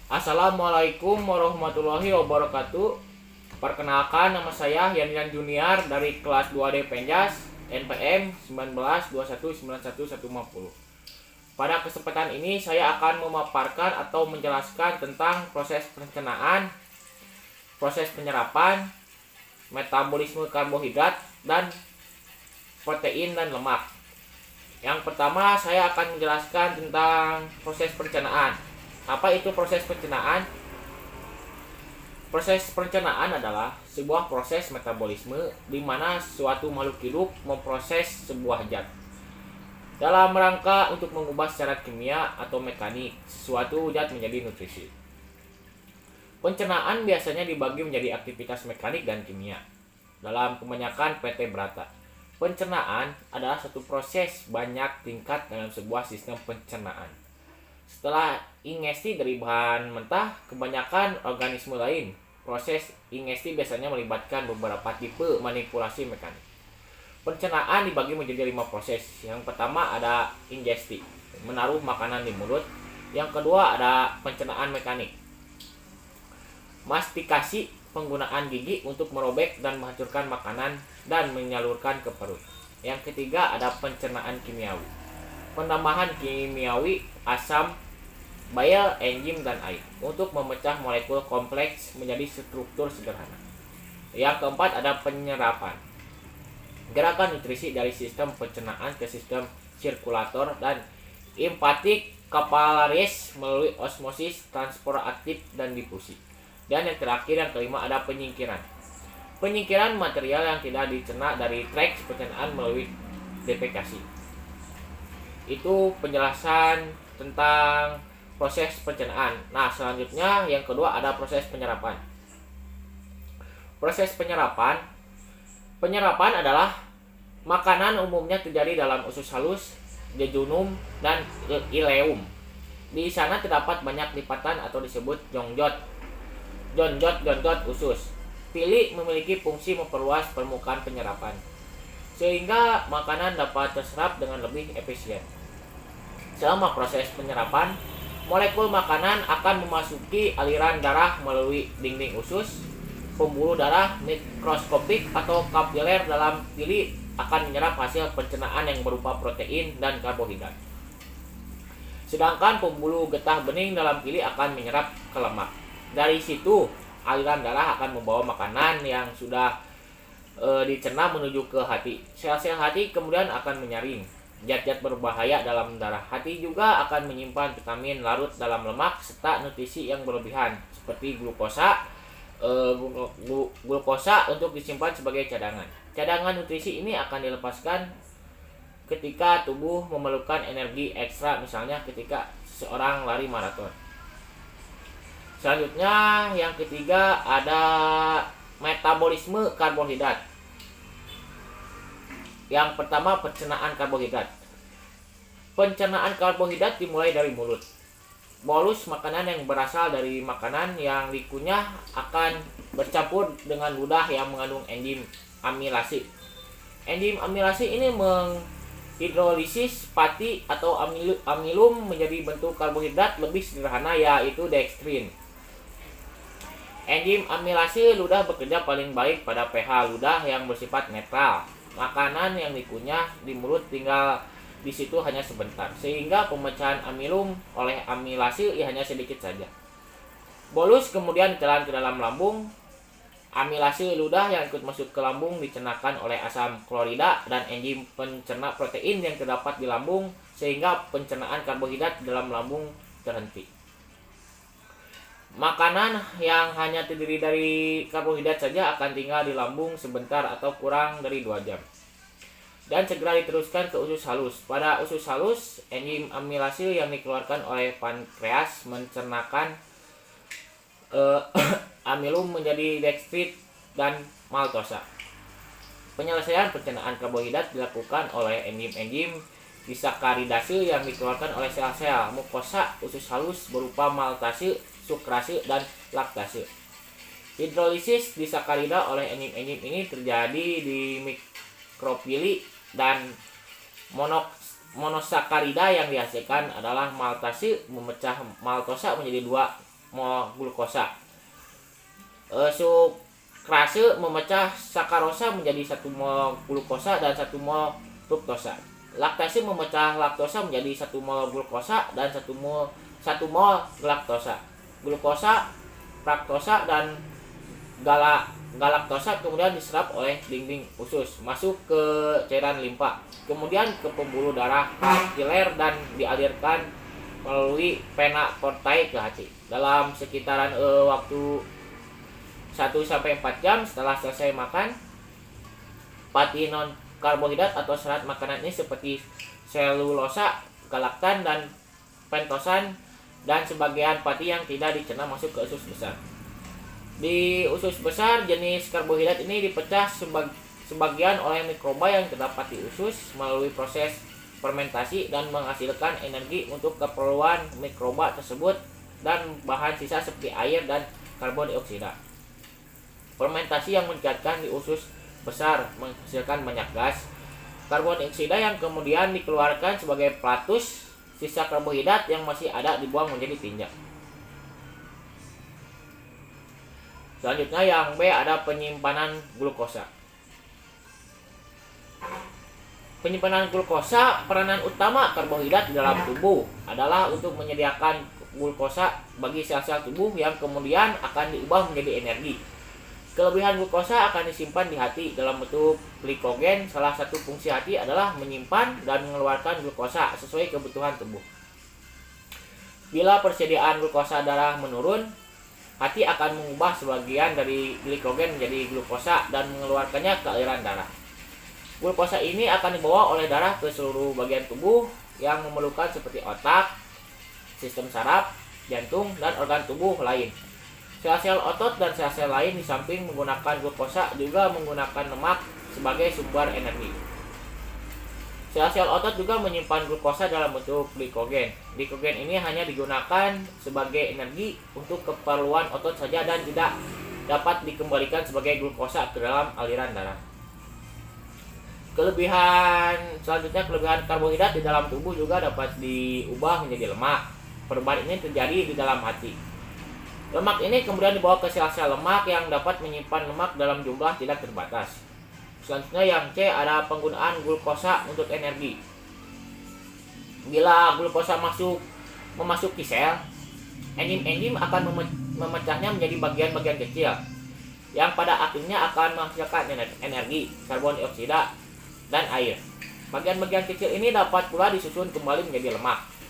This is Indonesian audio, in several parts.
Assalamualaikum warahmatullahi wabarakatuh. Perkenalkan, nama saya Yandian Junior dari kelas 2D Penjas NPM 19219150. Pada kesempatan ini saya akan memaparkan atau menjelaskan tentang proses pencernaan, proses penyerapan, metabolisme karbohidrat dan protein dan lemak. Yang pertama, saya akan menjelaskan tentang proses pencernaan. Apa itu proses pencernaan? Proses pencernaan adalah sebuah proses metabolisme di mana suatu makhluk hidup memproses sebuah zat dalam rangka untuk mengubah secara kimia atau mekanik suatu zat menjadi nutrisi. Pencernaan biasanya dibagi menjadi aktivitas mekanik dan kimia. Dalam kebanyakan PT Brata, pencernaan adalah satu proses banyak tingkat dalam sebuah sistem pencernaan. Setelah ingesti dari bahan mentah, kebanyakan organisme lain, proses ingesti biasanya melibatkan beberapa tipe manipulasi mekanik. Pencernaan dibagi menjadi 5 proses. Yang pertama ada ingesti, menaruh makanan di mulut. Yang kedua ada pencernaan mekanik, mastikasi, penggunaan gigi untuk merobek dan menghancurkan makanan dan menyalurkan ke perut. Yang ketiga ada pencernaan kimiawi, penambahan kimiawi asam, bile, enzim, dan air untuk memecah molekul kompleks menjadi struktur sederhana. Yang keempat ada penyerapan, gerakan nutrisi dari sistem pencernaan ke sistem sirkulator dan hepatik kapilaris melalui osmosis, transport aktif, dan difusi. Dan yang terakhir, yang kelima, ada penyingkiran. Penyingkiran material yang tidak dicerna dari traks pencernaan melalui defekasi. Itu penjelasan tentang proses pencernaan. Nah, selanjutnya yang kedua ada proses penyerapan. Proses penyerapan adalah makanan umumnya terjadi dalam usus halus, jejunum, dan ileum. Di sana terdapat banyak lipatan atau disebut jonjot usus. Pili memiliki fungsi memperluas permukaan penyerapan, sehingga makanan dapat terserap dengan lebih efisien. Selama proses penyerapan, molekul makanan akan memasuki aliran darah melalui dinding usus. Pembuluh darah mikroskopik atau kapiler dalam pili akan menyerap hasil pencernaan yang berupa protein dan karbohidrat. Sedangkan pembuluh getah bening dalam pili akan menyerap ke lemak. Dari situ, aliran darah akan membawa makanan yang sudah dicerna menuju ke hati. Sel-sel hati kemudian akan menyaring zat-zat berbahaya dalam darah. Hati juga akan menyimpan vitamin larut dalam lemak serta nutrisi yang berlebihan seperti glukosa untuk disimpan sebagai cadangan. Cadangan nutrisi ini akan dilepaskan ketika tubuh memerlukan energi ekstra, misalnya ketika seseorang lari maraton. Selanjutnya yang ketiga ada metabolisme karbohidrat. Yang pertama, pencernaan karbohidrat. Pencernaan karbohidrat dimulai dari mulut. Bolus makanan yang berasal dari makanan yang dikunyah akan bercampur dengan ludah yang mengandung enzim amilase. Enzim amilase ini menghidrolisis pati atau amilum menjadi bentuk karbohidrat lebih sederhana, yaitu dextrin. Enzim amilase ludah bekerja paling baik pada pH ludah yang bersifat netral. Makanan yang dikunyah di mulut tinggal di situ hanya sebentar, sehingga pemecahan amilum oleh amilase hanya sedikit saja. Bolus kemudian ditelan ke dalam lambung. Amilase ludah yang ikut masuk ke lambung dicernakan oleh asam klorida dan enzim pencerna protein yang terdapat di lambung, sehingga pencernaan karbohidrat di dalam lambung terhenti. Makanan yang hanya terdiri dari karbohidrat saja akan tinggal di lambung sebentar atau kurang dari 2 jam. Dan segera diteruskan ke usus halus. Pada usus halus, enzim amilase yang dikeluarkan oleh pankreas mencernakan amilum menjadi dextrit dan maltosa. Penyelesaian pencernaan karbohidrat dilakukan oleh enzim-enzim disakaridase yang dikeluarkan oleh sel-sel mukosa usus halus berupa maltase, sukrase, dan laktase. Hidrolisis disakarida oleh enzim-enzim ini terjadi di mikropili dan monosakarida yang dihasilkan adalah maltase memecah maltosa menjadi 2 mol glukosa. Sukrase memecah sakarosa menjadi 1 mol glukosa dan 1 mol fruktosa. Laktase memecah laktosa menjadi 1 mol glukosa dan 1 mol galaktosa. Glukosa, fruktosa dan galaktosa kemudian diserap oleh dinding usus masuk ke cairan limpa, kemudian ke pembuluh darah kapiler dan dialirkan melalui vena portae ke hati. Dalam sekitaran waktu 1-4 jam setelah selesai makan, fatty non karbohidrat atau serat makanan ini seperti selulosa, galaktan dan pentosan dan sebagian fatty yang tidak dicerna masuk ke usus besar. Di usus besar, jenis karbohidrat ini dipecah sebagian oleh mikroba yang terdapat di usus melalui proses fermentasi dan menghasilkan energi untuk keperluan mikroba tersebut dan bahan sisa seperti air dan karbon dioksida. Fermentasi yang meningkatkan di usus besar menghasilkan banyak gas karbon dioksida yang kemudian dikeluarkan sebagai platus. Sisa karbohidrat yang masih ada dibuang menjadi tinja. Selanjutnya yang B ada penyimpanan glukosa. Penyimpanan glukosa, peranan utama karbohidrat di dalam tubuh adalah untuk menyediakan glukosa bagi sel-sel tubuh yang kemudian akan diubah menjadi energi. Kelebihan glukosa akan disimpan di hati dalam bentuk glikogen. Salah satu fungsi hati adalah menyimpan dan mengeluarkan glukosa sesuai kebutuhan tubuh. Bila persediaan glukosa darah menurun, hati akan mengubah sebagian dari glikogen menjadi glukosa dan mengeluarkannya ke aliran darah. Glukosa ini akan dibawa oleh darah ke seluruh bagian tubuh yang memerlukan seperti otak, sistem saraf, jantung, dan organ tubuh lain. Sel-sel otot dan sel-sel lain di samping menggunakan glukosa juga menggunakan lemak sebagai sumber energi. Sel-sel otot juga menyimpan glukosa dalam bentuk glikogen. Glikogen ini hanya digunakan sebagai energi untuk keperluan otot saja dan tidak dapat dikembalikan sebagai glukosa ke dalam aliran darah. Selanjutnya kelebihan karbohidrat di dalam tubuh juga dapat diubah menjadi lemak. Perubahan ini terjadi di dalam hati. Lemak ini kemudian dibawa ke sel-sel lemak yang dapat menyimpan lemak dalam jumlah tidak terbatas. Selanjutnya yang C ada penggunaan glukosa untuk energi. Bila glukosa memasuki sel, enzim-enzim akan memecahnya menjadi bagian-bagian kecil yang pada akhirnya akan menghasilkan energi, karbon dioksida, dan air. Bagian-bagian kecil ini dapat pula disusun kembali menjadi lemak.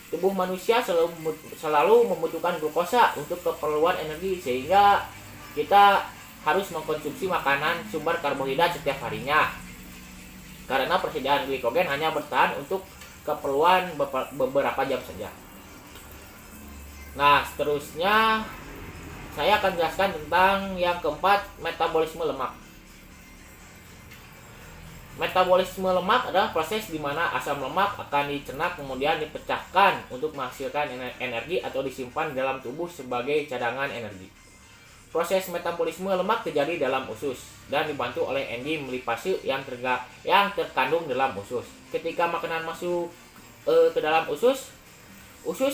Tubuh manusia selalu membutuhkan glukosa untuk keperluan energi, sehingga kita harus mengkonsumsi makanan sumber karbohidrat setiap harinya. Karena persediaan glikogen hanya bertahan untuk keperluan beberapa jam saja. Nah, seterusnya saya akan jelaskan tentang yang keempat, metabolisme lemak. Metabolisme lemak adalah proses di mana asam lemak akan dicerna kemudian dipecahkan untuk menghasilkan energi atau disimpan dalam tubuh sebagai cadangan energi. Proses metabolisme lemak terjadi dalam usus dan dibantu oleh enzim lipase yang terkandung dalam usus. Ketika makanan masuk ke dalam usus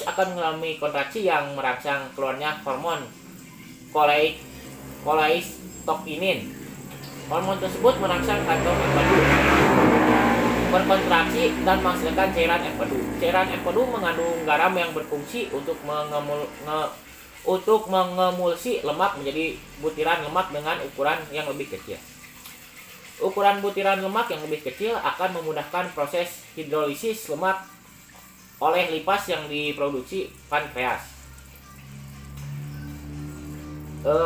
akan mengalami kontraksi yang merangsang keluarnya hormon cholecystokinin. Hormon tersebut merangsang kantong empedu berkontraksi dan menghasilkan cairan empedu. Cairan empedu mengandung garam yang berfungsi untuk mengemulsi lemak menjadi butiran lemak dengan ukuran yang lebih kecil. Ukuran butiran lemak yang lebih kecil akan memudahkan proses hidrolisis lemak oleh lipas yang diproduksi pankreas.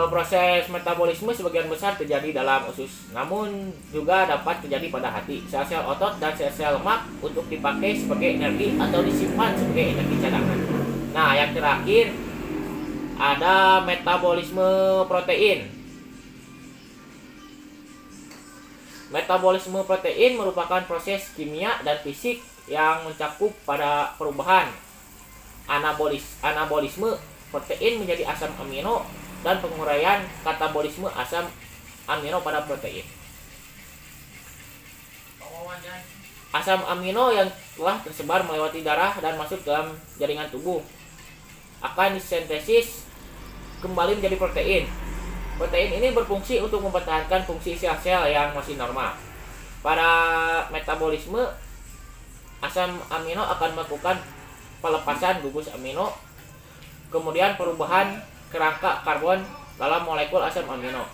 Proses metabolisme sebagian besar terjadi dalam usus, namun juga dapat terjadi pada hati, sel-sel otot, dan sel-sel lemak untuk dipakai sebagai energi atau disimpan sebagai energi cadangan. Nah, yang terakhir ada metabolisme protein. Metabolisme protein merupakan proses kimia dan fisik yang mencakup pada perubahan anabolisme protein menjadi asam amino dan penguraian katabolisme asam amino pada protein. Asam amino yang telah tersebar melewati darah dan masuk dalam jaringan tubuh akan disintesis kembali menjadi protein. Protein ini berfungsi untuk mempertahankan fungsi sel-sel yang masih normal. Pada metabolisme, asam amino akan melakukan pelepasan gugus amino, kemudian perubahan kerangka karbon dalam molekul asam amino.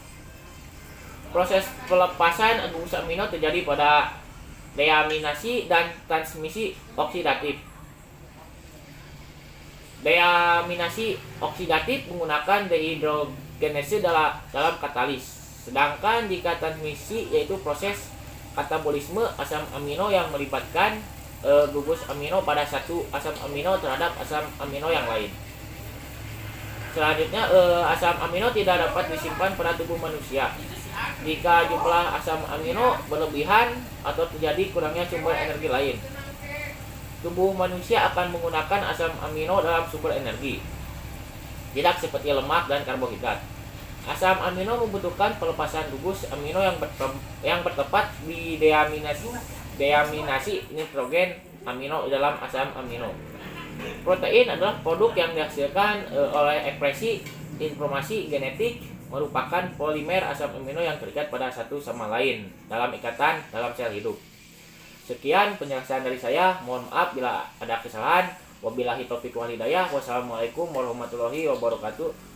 Proses pelepasan gugus amino terjadi pada deaminasi dan transmisi oksidatif. Deaminasi oksidatif menggunakan dehidrogenase dalam katalis. Sedangkan jika transmisi yaitu proses katabolisme asam amino yang melibatkan gugus amino pada satu asam amino terhadap asam amino yang lain. Selanjutnya, asam amino tidak dapat disimpan pada tubuh manusia. Jika jumlah asam amino berlebihan atau terjadi kurangnya sumber energi lain, tubuh manusia akan menggunakan asam amino dalam sumber energi, tidak seperti lemak dan karbohidrat. Asam amino membutuhkan pelepasan gugus amino yang bertempat di deaminasi nitrogen amino dalam asam amino. Protein adalah produk yang dihasilkan oleh ekspresi informasi genetik, merupakan polimer asam amino yang terikat pada satu sama lain dalam ikatan dalam sel hidup. Sekian penjelasan dari saya. Mohon maaf bila ada kesalahan. Wabillahi taufiq wal hidayah. Wassalamualaikum warahmatullahi wabarakatuh.